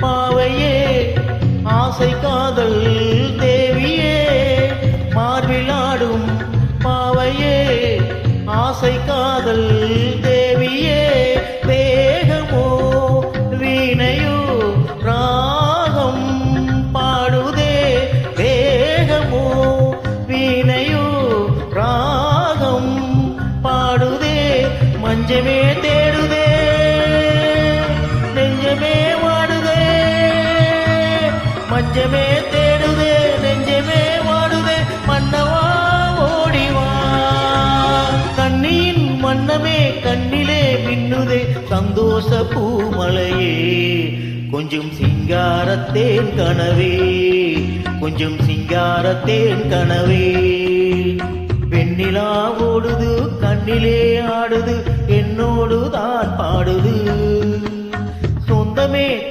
பாவையே ஆசை காதல் தேவியே மார்பிலாடும் பாவையே ஆசை காதல் தேவியே தேகமோ வீணையோ ராகம் பாடுதே தேகமோ வீணையோ ராகம் பாடுதே மஞ்சமே தேடுதே நெஞ்சமே வாடுதே மஞ்சமே தேடுதே நெஞ்சமே வாடுதே மன்னவா ஓடிவா கண்ணியின் மன்னமே கண்ணிலே மின்னுதே சந்தோஷ பூமலையே கொஞ்சம் சிங்காரத்தேன் கனவே கொஞ்சம் சிங்காரத்தேன் கனவே வெண்ணிலா ஓடுது கண்ணிலே ஆடுது என்னோடு தான் பாடுது சொந்தமே